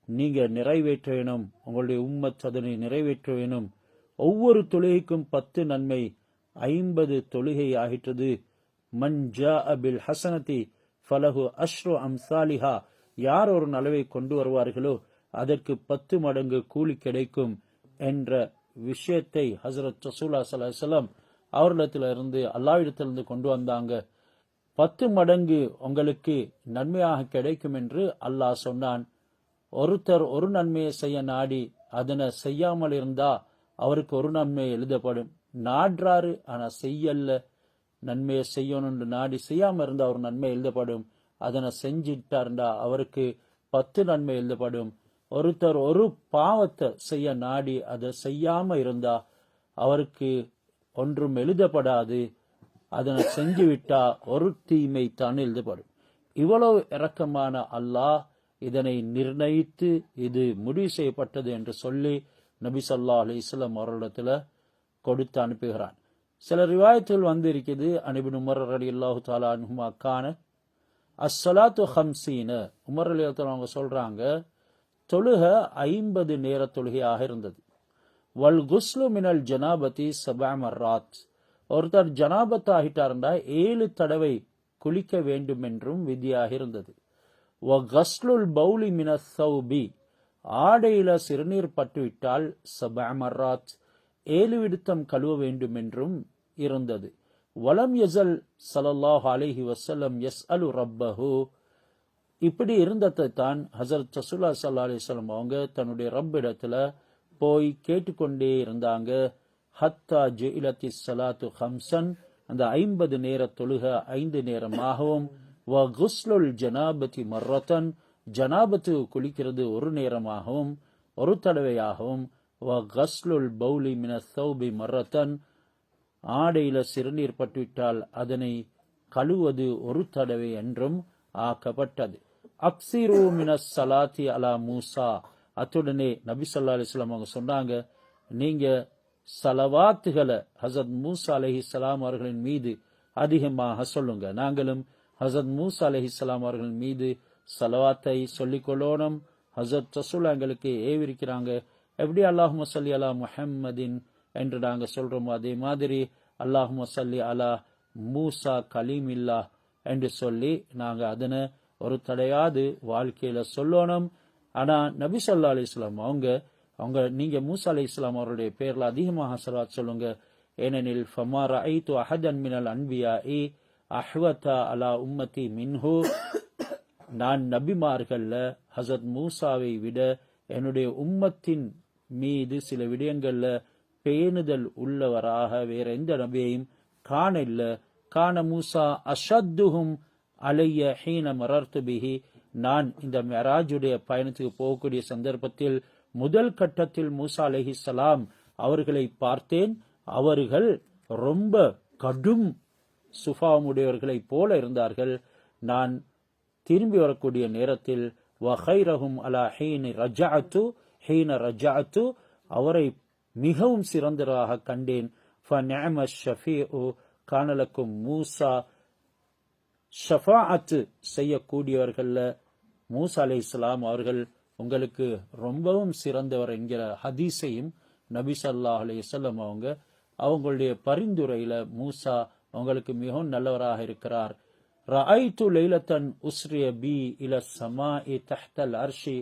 நீங்க நிறைவேற்ற வேணும், உங்களுடைய உம்மத் அதனை நிறைவேற்ற வேணும். ஒவ்வொரு தொழுகைக்கும் 10 நன்மை, 50 தொழுகை ஆகிற்றது. மன் ஜாஅ பில் ஹஸனதி ஃபலஹு அஷ்ரு அம்சாலிஹா, யார் ஒரு நலவை கொண்டு வருவார்களோ அதற்கு 10 மடங்கு கூலி கிடைக்கும் என்ற விஷயத்தை ஹஸரத் ரசூலுல்லாஹி ஸல்லல்லாஹு அலைஹி வஸல்லம் அவர்களிடத்திலிருந்து அல்லாஹ்விடத்திலிருந்து கொண்டு வந்தாங்க. 10 மடங்கு உங்களுக்கு நன்மையாக கிடைக்கும் என்று அல்லாஹ் சொன்னான். ஒருத்தர் ஒரு நன்மையை செய்ய நாடி அதனை செய்யாமல் இருந்தா அவருக்கு ஒரு நன்மை எழுதப்படும். நாடுறாரு ஆனா செய்யல, நன்மையை செய்யணும்னு நாடி செய்யாம இருந்தா ஒரு நன்மை எழுதப்படும். அதனை செஞ்சிட்டாருண்டா அவருக்கு 10 நன்மை எழுதப்படும். ஒருத்தர் ஒரு பாவத்தை செய்ய நாடி அதை செய்யாம இருந்தா அவருக்கு ஒன்றும் எழுதப்படாது. அதனை செஞ்சு விட்டா ஒரு தீமை தான் எழுதப்படும். இவ்வளவு இரக்கமான அல்லாஹ் இதனை நிர்ணயித்து இது முடிவு செய்யப்பட்டது என்று சொல்லி நபி ஸல்லல்லாஹு அலைஹி வஸல்லம் அவர்களிடத்துல கொடுத்து அனுப்புகிறான். சில ரிவாயத்துகள் வந்து இருக்குது. அன்இப்னு உமர் ரலியல்லாஹு தஆலா அன்ஹுமா கான அஸ்ஸலாத்து 50. உமர் ரலியல்லாஹு தஆலா அவங்க சொல்றாங்க, தொழுக 50 நேர தொழுகையாக இருந்தது. வல் குஸ்லு மினல் ஜனாபதி 7 மர்ராத். ஒருத்தர் ஜனாபத் ஆகிட்டார்ந்தா 7 தடவை குளிக்க வேண்டும் என்றும் விதியாக இருந்தது. வ கஸ்லுல் பௌலி மினஸ் ஸௌபி. ஆடையில சிறுநீர் பட்டுவிட்டால் 7 மர்ராத் 7 விடுத்தம் கழுவ வேண்டும் என்றும் இருந்தது. வலம் யஸல் ஸல்லல்லாஹு அலைஹி வஸல்லம் யஸ்அலு ரப்பஹு. இப்படி இருந்ததை தான் ஹஸரத் ரசூலுல்லாஹி ஸல்லல்லாஹு அலைஹி வஸல்லம் அவங்க தன்னுடைய ரப்பிடத்துல போய் கேட்டுக்கொண்டே இருந்தாங்க. ஹத்தா ஜுஇலத்தி ஸலாத்து 5. அந்த 50 நேர தொழுக 5 நேரமாகவும், வ குஸ்லுல் ஜனாபதி மர்ரத்தன். ஜனாபத்து குளிக்கிறது ஒரு நேரமாகவும் ஒரு தடவையாகவும், வ கஸ்லுல் பௌலி மினஸ் ஸௌபி மர்ரத்தன். ஆடையில சிறுநீர் பட்டுவிட்டால் அதனை கழுவது ஒரு தடவை என்றும் ஆக்கப்பட்டது. அக்ஸிரு மினஸ் ஸலாத்தி அலா மூசா. அத்துடனே நபி ஸல்லல்லாஹு அலைஹி வஸல்லம் அவங்க சொன்னாங்க, நீங்க ஸலவாத்துகளை ஹஸரத் மூசா அலைஹிஸ்ஸலாம் அவர்களின் மீது அதிகமாக சொல்லுங்க. நாங்களும் ஹஸரத் மூசா அலைஹிஸ்ஸலாம் அவர்களின் மீது ஸலவாத்தை சொல்லிக் கொள்ளணும். ஹஸரத் ரசூல் எங்களுக்கு ஏவிருக்கிறாங்க. எப்படி அல்லாஹும்ம ஸல்லி அலா முஹம்மதின் என்று நாங்க சொல்றோமோ அதே மாதிரி அல்லாஹும்ம ஸல்லி அலா மூசா கலீமில்லா என்று சொல்லி நாங்க அதனை ஒரு தடையாது வாழ்க்கையில சொல்லணும். ஆனா நபி ஸல்லல்லாஹு அலைஹி வஸல்லம் அவங்க நீங்க மூசா அலைஹிஸ்ஸலாம் அவருடைய பேர்ல அதிகமாக ஸலவாத் சொல்லுங்க. ஏனெனில் ஃபமா ரஅய்து அஹதன் மினல் அன்பியாஇ அஹ்வதா அலா உம்மதி மின்ஹு. நான் நபிமார்கள்ல ஹஸரத் மூசாவை விட என்னுடைய உம்மத்தின் மீது சில விடயங்கள்ல பேணுதல் உள்ளவராக வேற எந்த நபியையும் காண இல்ல. கான மூசா அஷத்துஹும் அலைய ஹீன மரர்து பிஹி. நான் இந்த மெராஜுடைய பயணத்துக்கு போகக்கூடிய சந்தர்ப்பத்தில் முதல் கட்டத்தில் மூசா அலைஹிஸ்ஸலாம் அவர்களை பார்த்தேன். அவர்கள் ரொம்ப கடும் சுபாவமுடையவர்களை போல இருந்தார்கள். நான் திரும்பி வரக்கூடிய நேரத்தில் வஹைரஹும் அலா ஹீன ரஜஅத்து அவரை மிகவும் சிறந்தராக கண்டேன். ஃபநிஅம ஷஃபீஉ கானலக்கும் மூசா. ஷஃபாஅத் செய்யக்கூடியவர்கள்ல மூசா அலைஹிஸ்ஸலாம் அவர்கள் உங்களுக்கு ரொம்பவும் சிறந்தவர் என்கிற ஹதீஸையும் நபி ஸல்லல்லாஹு அலைஹி வஸல்லம் அவங்களுடைய பரிந்துரையில மூசா உங்களுக்கு மிகவும் நல்லவராக இருக்கிறார். ரஅய்து லைலத்தன் உஸ்ரிய பி இல ஸமாஇ தஹ்தல் அர்ஷி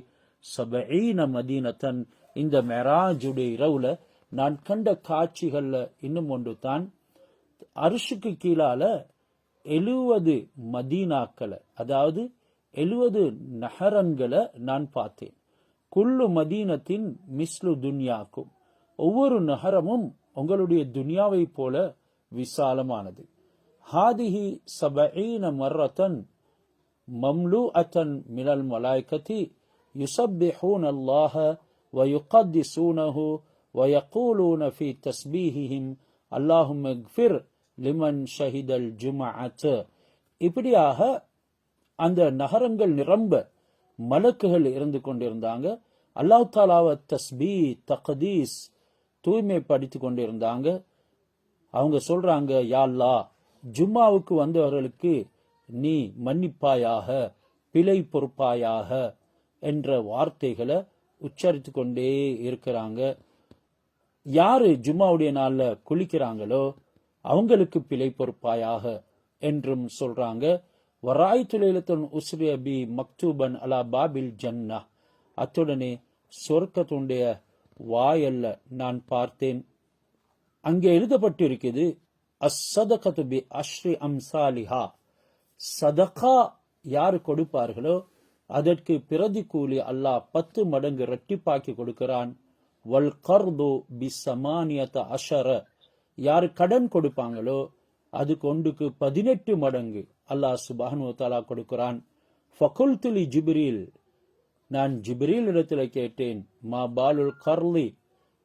70 மதீனத்தன். இந்த மெராஜுடைய இரவுல நான் கண்ட காட்சிகள்ல இன்னும் ஒன்று தான், அர்ஷுக்கு கீழால 70 மதீனாக்களை, அதாவது 70 நகரங்களை நான் பார்த்தேன். குல்லு மதீனத்தின் மிஸ்லு துன்யாக்கும். ஒவ்வொரு நகரமும் உங்களுடைய துன்யாவை போல விசாலமானது. ஹாதிஹி 70 மர்ரத்தன் மம்லூஅத்தன் மினல் மலாய்கதி யுஸப்பிஹூன அல்லாஹ வ யுகத்திஸூனஹு வ யகூலூன ஃபீ தஸ்பீஹிஹிம் அல்லாஹும்ம இக்ஃபிர் லிமன் ஷஹிதல் ஜும்அத். இப்படியாக அந்த நகரங்கள் நிரம்ப மலக்குகள் இருந்து கொண்டிருந்தாங்க. அல்லாஹ் தாலாவை தஸ்பீ தக்தீஸ் தூய்மைப்படுத்தி கொண்டிருந்தாங்க. அவங்க சொல்றாங்க, யா அல்லாஹ், ஜும்மாவுக்கு வந்தவர்களுக்கு நீ மன்னிப்பாயாக, பிழை பொறுப்பாயாக என்ற வார்த்தைகளை உச்சரித்து கொண்டே இருக்கிறாங்க. யாரு ஜும்மாவுடைய நாள்ல குளிக்கிறாங்களோ அவங்களுக்கு பிழை பொறுப்பாயாக என்றும் சொல்றாங்க. வராய்து லைலத்துன் உஸ்ரிய பி மக்தூபன் அலா பாபில் ஜன்னா. அத்துடனே சொர்க்கத்துடைய வாயல்ல நான் பார்த்தேன். அங்கே எழுதப்பட்டிருக்கிறது, அஸ்ஸதகத்து பி அஷ்ரி அம்சாலிஹா. சதகா யாரு கொடுப்பார்களோ அதற்கு பிரதி கூலி அல்லாஹ் 10 மடங்கு இரட்டிப்பாக்கி கொடுக்கிறான். வல் கர்து பிஸமானியத அஷர, யாரு கடன் கொடுப்பாங்களோ அது கொண்டுக்கு 18 மடங்கு அல்லாஹ் சுப்ஹானஹு வ தஆலா கொடுக்கிறான். ஃபகுல்து லி ஜிப்ரீல், நான் ஜிப்ரீல் இடத்துல கேட்டேன், மா பாலுல் கர்லி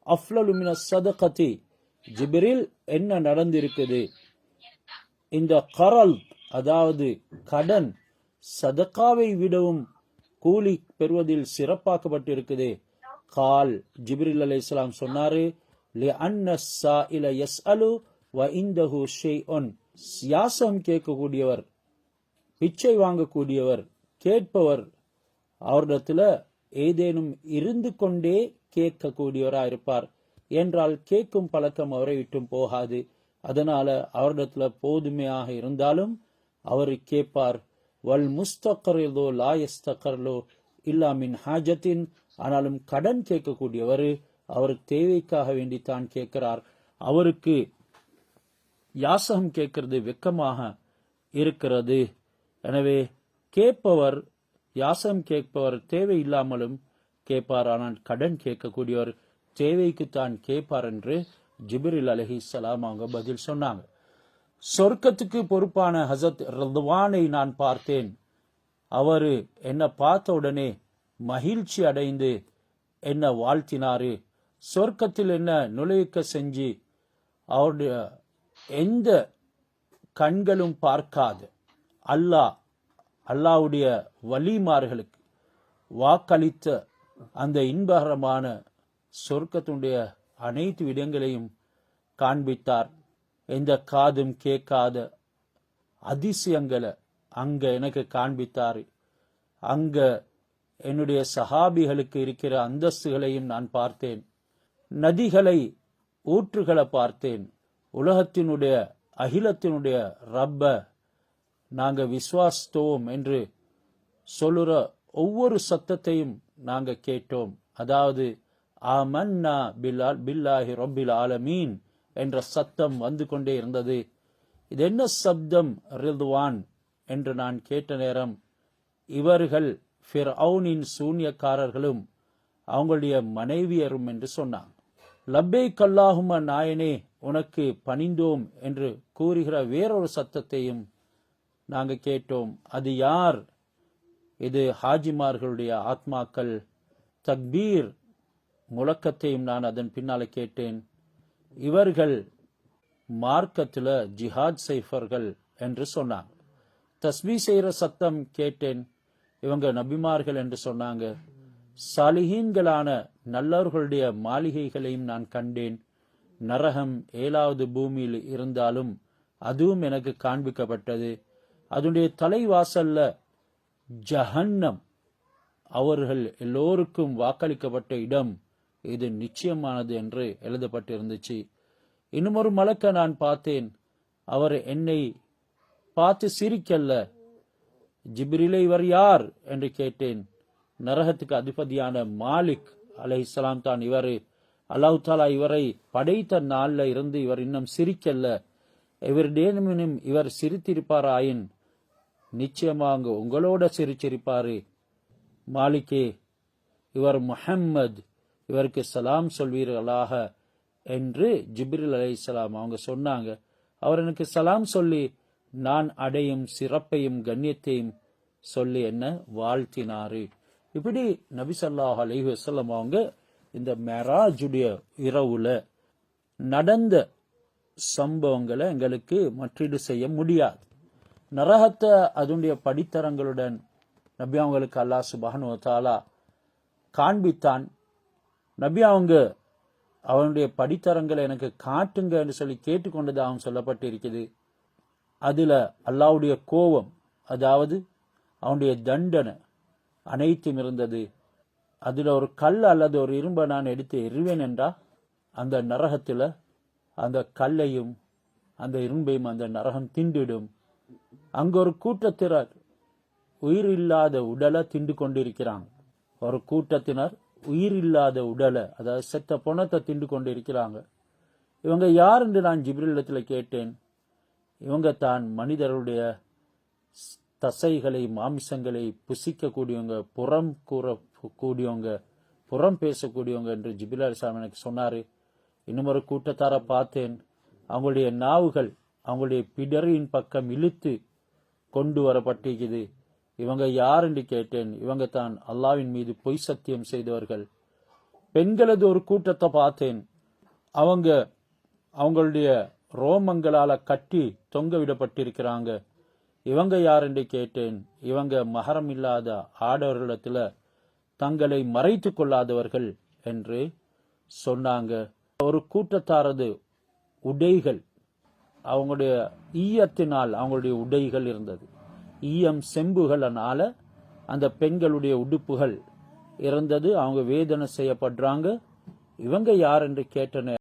அஃலலு மினஸ் ஸதகதி, ஜிப்ரீல் என்ன நடந்திருக்குது, இந்த கரல் அதாவது கடன் சதகாவை விடவும் கூலி பெறுவதில் சிறப்பாக்கப்பட்டிருக்குது. கால், ஜிப்ரீல் அலைஹிஸ்ஸலாம் சொன்னாரு, லிஅன்ன ஸாயில யஸ்அலு வ இந்தஹு ஷைஉன், யாசம் கேட்கக்கூடியவர், பிச்சை வாங்கக்கூடியவர், கேட்பவர், அவரிடத்துல ஏதேனும் இருந்து கொண்டே கேட்கக்கூடியவராக இருப்பார். என்றால் கேட்கும் பழக்கம் அவரை விட்டும் போகாது. அதனால அவரிடத்துல போதுமையாக இருந்தாலும் அவர் கேட்பார். வல் முஸ்தகரிலோ லா யஸ்தகர்லோ இல்லா மின் ஹாஜத்தின், ஆனாலும் கடன் கேட்கக்கூடியவர் அவர் தேவைக்காக வேண்டித்தான் கேட்கிறார். அவருக்கு யாசகம் கேட்கிறது வெக்கமாக இருக்கிறது. எனவே கேட்பவர், யாசகம் கேட்பவர் தேவை இல்லாமலும் கேட்பார், ஆனால் கடன் கேட்கக்கூடியவர் தேவைக்குத்தான் கேட்பார் என்று ஜிப்ரீல் அலைஹிஸ்ஸலாம் அவங்க பதில் சொன்னாங்க. சொர்க்கத்துக்கு பொறுப்பான ஹஸரத் ரிதுவானை நான் பார்த்தேன். அவரு என்ன பார்த்த உடனே மகிழ்ச்சி அடைந்து என்ன வாழ்த்தினாரு. சொர்க்கத்தில் என்ன நுழைக்க செஞ்சு அவருடைய எந்த கண்களும் பார்க்காது அல்லாஹ்வுடைய வலிமார்களுக்கு வாக்களித்த அந்த இன்பகரமான சொர்க்கத்துடைய அனைத்து இடங்களையும் காண்பித்தார். எந்த காதும் கேட்காத அதிசயங்களை அங்க எனக்கு காண்பித்தார். அங்க என்னுடைய சஹாபிகளுக்கு இருக்கிற அந்தஸ்துகளையும் நான் பார்த்தேன். நதிகளை, ஊற்றுகளை பார்த்தேன். உலகத்தினுடைய அகிலத்தினுடைய ரப்ப நாங்க விசுவாசித்தோம் என்று சொல்லுற ஒவ்வொரு சத்தத்தையும் நாங்க கேட்டோம். அதாவது ஆமன்னா பில்லாஹி ரப்பில் ஆலமீன் என்ற சத்தம் வந்து கொண்டே இருந்தது. இது என்ன சப்தம் ரிதுவான் என்று நான் கேட்ட நேரம், இவர்கள் ஃபிர்அவுனின் சூன்யக்காரர்களும் அவங்களுடைய மனைவியரும் என்று சொன்னாங்க. லப்பைக் அல்லாஹும்ம நாயனே உனக்கு பணிந்தோம் என்று கூறுகிற வேறொரு சத்தத்தையும் நாங்க கேட்டோம். அது யார்? இது ஹாஜிமார்களுடைய ஆத்மாக்கள். தக்பீர் முழக்கத்தையும் நான் அதன் பின்னால கேட்டேன். இவர்கள் மார்க்கத்துல ஜிஹாத் செய்ஃபர்கள் என்று சொன்னாங்க. தஸ்பீ செய்யற சத்தம் கேட்டேன். இவங்க நபிமார்கள் என்று சொன்னாங்க. சாலிஹீன்களான நல்லவர்களுடைய மாளிகைகளையும் நான் கண்டேன். நரகம் 7வது பூமியில் இருந்தாலும் அதுவும் எனக்கு காண்பிக்கப்பட்டது. அதனுடைய தலைவாசல்ல ஜஹன்னம், அவர்கள் எல்லோருக்கும் வாக்களிக்கப்பட்ட இடம், இது நிச்சயமானது என்று எழுதப்பட்டிருந்துச்சு. இன்னும் ஒரு மலக்க நான் பார்த்தேன். அவர் என்னை பார்த்து சிரிக்கல்ல. ஜிப்ரீலே இவர் யார் என்று கேட்டேன். நரகத்துக்கு அதிபதியான மாலிக் அலைஹிஸ்ஸலாம் தான் இவர். அல்லாஹ் தாலா இவரை படைத்த நாள்ல இருந்து இவர் இன்னும் சிரிக்கல்ல. இவருடேனும் இவர் சிரித்திருப்பாராயின் நிச்சயமாக உங்களோட சிரிச்சிருப்பாரு. மாலிகே, இவர் முஹம்மது, இவருக்கு சலாம் சொல்வீர்களாக என்று ஜிப்ரீல் அலைஹிஸ்ஸலாம் அவங்க சொன்னாங்க. அவர் எனக்கு சலாம் சொல்லி நான் அடையும் சிறப்பையும் கண்ணியத்தையும் சொல்லி என்ன வாழ்த்தினாரு. இப்படி நபி ஸல்லல்லாஹு அலைஹி வஸல்லம் அவங்க இந்த மெராஜுடைய இரவுல நடந்த சம்பவங்களை எங்களுக்கு மற்றீடு செய்ய முடியாது. நரகத்தை அதனுடைய படித்தரங்களுடன் நபி அவங்களுக்கு அல்லாஹ் சுப்ஹானஹு வ தஆலா காண்பித்தான். நபி அவங்க அவனுடைய படித்தரங்களை எனக்கு காட்டுங்க என்று சொல்லி கேட்டுக்கொண்டதாகவும் சொல்லப்பட்டிருக்குது. அதுல அல்லாஹ்வுடைய கோபம், அதாவது அவனுடைய தண்டனை அனைத்தும் இருந்தது. அதுல ஒரு கல் அல்லது ஒரு இரும்பை நான் எடுத்து எறிவேன் என்றா அந்த நரகத்துல அந்த கல்லையும் அந்த இரும்பையும் அந்த நரகம் திண்டிடும். அங்க ஒரு கூட்டத்தினர் உயிர் இல்லாத உடலை திண்டு கொண்டிருக்கிறாங்க. ஒரு கூட்டத்தினர் உயிர் இல்லாத உடலை, அதாவது செத்த பொணத்தை திண்டு கொண்டிருக்கிறாங்க. இவங்க யார் என்று நான் ஜிப்ரீல் இடத்துல கேட்டேன். இவங்க தான் மனிதருடைய தசைகளை மாமிசங்களை புசிக்கக்கூடியவங்க, புறம் கூறக்கூடியவங்க, புறம் பேசக்கூடியவங்க என்று ஜிப்ரீல் அலைஹிஸ்ஸலாம் எனக்கு சொன்னாரு. இன்னும் ஒரு கூட்டத்தார பார்த்தேன், அவங்களுடைய நாவுகள் அவங்களுடைய பிடரின் பக்கம் இழுத்து கொண்டு வரப்பட்டிருக்குது. இவங்க யார் என்று கேட்டேன். இவங்க தான் அல்லாஹ்வின் மீது பொய் சத்தியம் செய்தவர்கள். பெண்களது ஒரு கூட்டத்தை பார்த்தேன், அவங்களுடைய ரோமங்களால கட்டி தொங்க விடப்பட்டிருக்கிறாங்க. இவங்க யார் என்று கேட்டேன். இவங்க மஹரம் இல்லாத ஆடவர்களிடத்துல தங்களை மறைத்து கொள்ளாதவர்கள் என்று சொன்னாங்க. ஒரு கூட்டத்தாரது உடைகள், அவங்களுடைய ஈயத்தினால் அவங்களுடைய உடைகள் இருந்தது. ஈயம் செம்புகளனால அந்த பெண்களுடைய உடுப்புகள் இருந்தது. அவங்க வேதனை செய்யப்படுறாங்க. இவங்க யார் என்று கேட்ட